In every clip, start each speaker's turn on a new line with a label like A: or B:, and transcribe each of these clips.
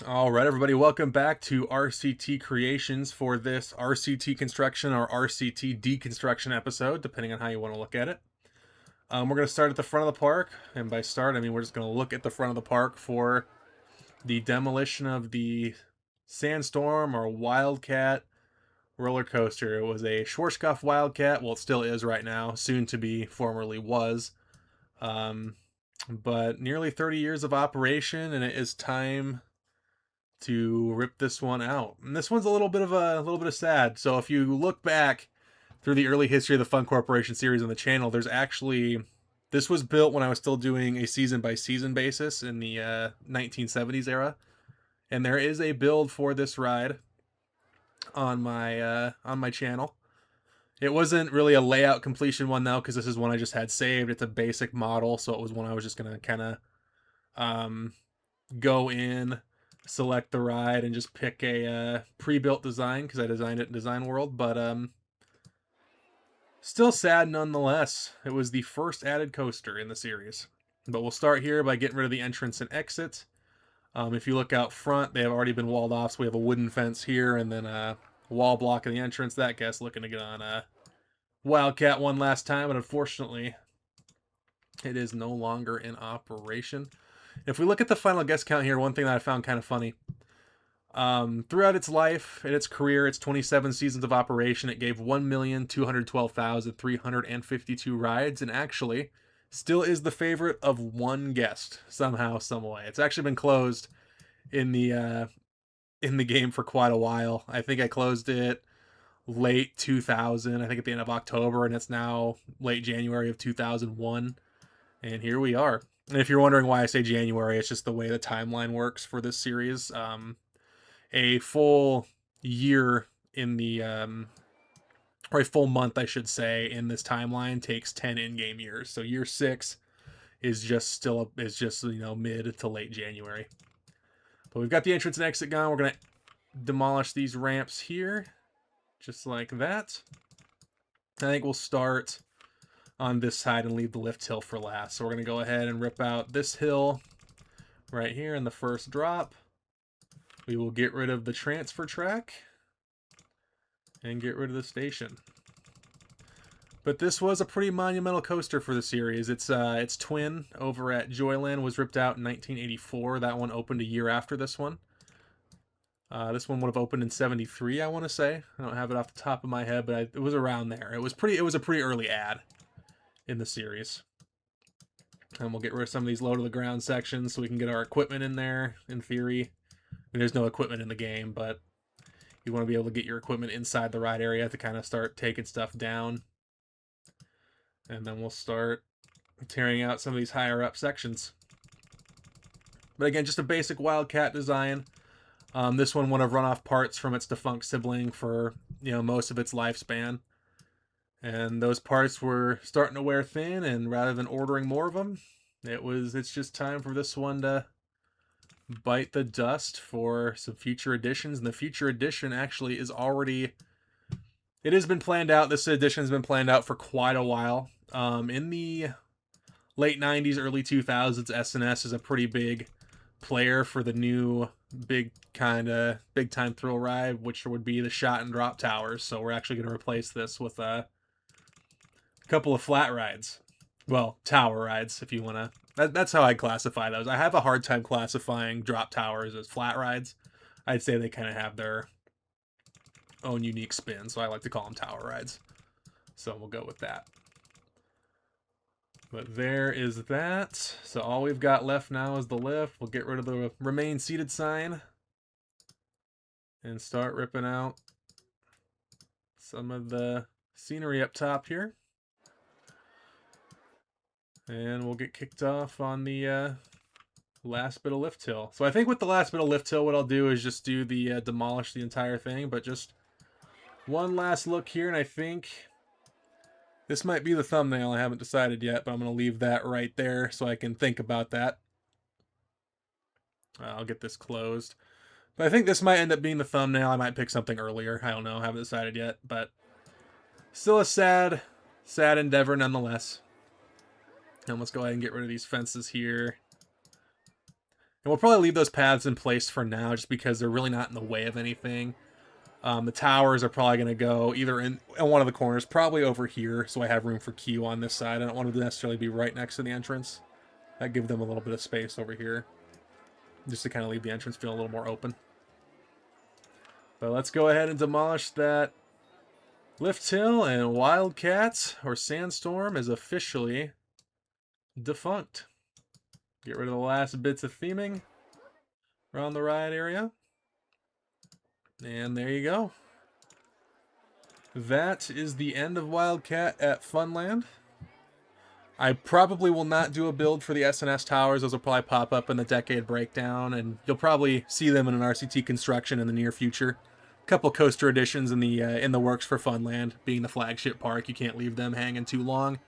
A: All right, everybody, welcome back to RCT Creations for this RCT Construction or RCT Deconstruction episode, depending on how you want to look at it. We're going to start at the front of the park, and by start, I mean we're just going to look at the front of the park for the demolition of the SandStorm or Wildcat roller coaster. It was a Schwarzkopf Wildcat, well, it still is right now, soon to be, formerly was. But nearly 30 years of operation, and it is time to rip this one out. And this one's a little bit of sad. So if you look back through the early history of the Fun Corporation series on the channel, there's actually this was built when I was still doing a season by season basis in the 1970s era, and there is a build for this ride on my channel. It wasn't really a layout completion one though, because this is one I just had saved. It's a basic model, so it was one I was just gonna kind of go in, select the ride, and just pick a pre-built design because I designed it in Design World. But still sad nonetheless. It was the first added coaster in the series. But we'll start here by getting rid of the entrance and exit. If you look out front, they have already been walled off, so we have a wooden fence here and then a wall blocking the entrance. That guy's looking to get on Wildcat one last time, but unfortunately it is no longer in operation. If we look at the final guest count here, one thing that I found kind of funny, throughout its life, in its career, its 27 seasons of operation, it gave 1,212,352 rides, and actually still is the favorite of one guest somehow, some way. It's actually been closed in the game for quite a while. I think I closed it late 2000, I think at the end of October, and it's now late January of 2001, and here we are. And if you're wondering why I say January, it's just the way the timeline works for this series. A full year in the or a full month, I should say, in this timeline takes 10 in-game years. So year 6 is just mid to late January. But we've got the entrance and exit gone. We're gonna demolish these ramps here, just like that. I think we'll start on this side and leave the lift hill for last. So we're going to go ahead and rip out this hill right here in the first drop. We will get rid of the transfer track and get rid of the station. But this was a pretty monumental coaster for the series. Its twin over at Joyland was ripped out in 1984. That one opened a year after this one. This one would have opened in 73, I want to say. I don't have it off the top of my head, but it was around there. It was a pretty early ad in the series. And we'll get rid of some of these low to the ground sections so we can get our equipment in there, in theory. I mean, there's no equipment in the game, but you want to be able to get your equipment inside the ride area to kind of start taking stuff down. And then we'll start tearing out some of these higher up sections. But again, just a basic Wildcat design. This one would have run off parts from its defunct sibling for most of its lifespan. And those parts were starting to wear thin, and rather than ordering more of them, it's just time for this one to bite the dust for some future editions. And the future edition actually is already, it has been planned out. This edition has been planned out for quite a while. In the late 90s, early 2000s, S&S is a pretty big player for the new big time thrill ride, which would be the shot and drop towers. So we're actually going to replace this with a couple of flat rides. Well, tower rides, if you want to. That's how I classify those. I have a hard time classifying drop towers as flat rides. I'd say they kind of have their own unique spin, so I like to call them tower rides. So we'll go with that. But there is that. So all we've got left now is the lift. We'll get rid of the remain seated sign and start ripping out some of the scenery up top here. And we'll get kicked off on the last bit of lift hill. So I think with the last bit of lift hill, what I'll do is just do the demolish the entire thing. But just one last look here, and I think this might be the thumbnail. I haven't decided yet, but I'm going to leave that right there so I can think about that. I'll get this closed. But I think this might end up being the thumbnail. I might pick something earlier. I don't know. I haven't decided yet. But still a sad endeavor nonetheless. And let's go ahead and get rid of these fences here. we'll probably leave those paths in place for now just because they're really not in the way of anything. The towers are probably going to go either in one of the corners, probably over here, so I have room for Q on this side. I don't want them to necessarily be right next to the entrance. That give them a little bit of space over here, just to kind of leave the entrance feel a little more open. But let's go ahead and demolish that lift hill, and Wildcat, or SandStorm, is officially defunct. Get rid of the last bits of theming around the ride area. And there you go. That is the end of Wildcat at Funland. I probably will not do a build for the S&S towers. Those will probably pop up in the Decade Breakdown, and you'll probably see them in an RCTConstruction in the near future. A couple coaster editions in the works for Funland, being the flagship park. You can't leave them hanging too long.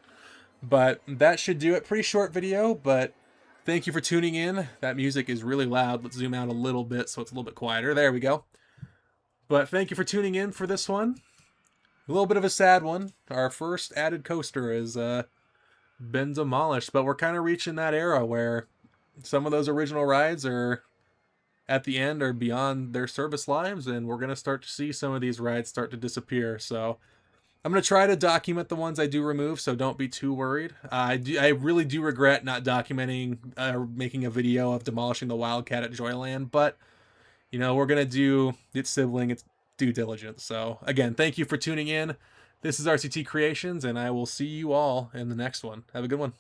A: But that should do it. Pretty short video, but thank you for tuning in. That music is really loud. Let's zoom out a little bit so it's a little bit quieter. There we go. But thank you for tuning in for this one. A little bit of a sad one. Our first added coaster has been demolished, but we're kind of reaching that era where some of those original rides are at the end or beyond their service lives, and we're going to start to see some of these rides start to disappear. So I'm going to try to document the ones I do remove, so don't be too worried. I really do regret not documenting or making a video of demolishing the Wildcat at Joyland, but you know, we're going to do its sibling, its due diligence. So, again, thank you for tuning in. This is RCT Creations, and I will see you all in the next one. Have a good one.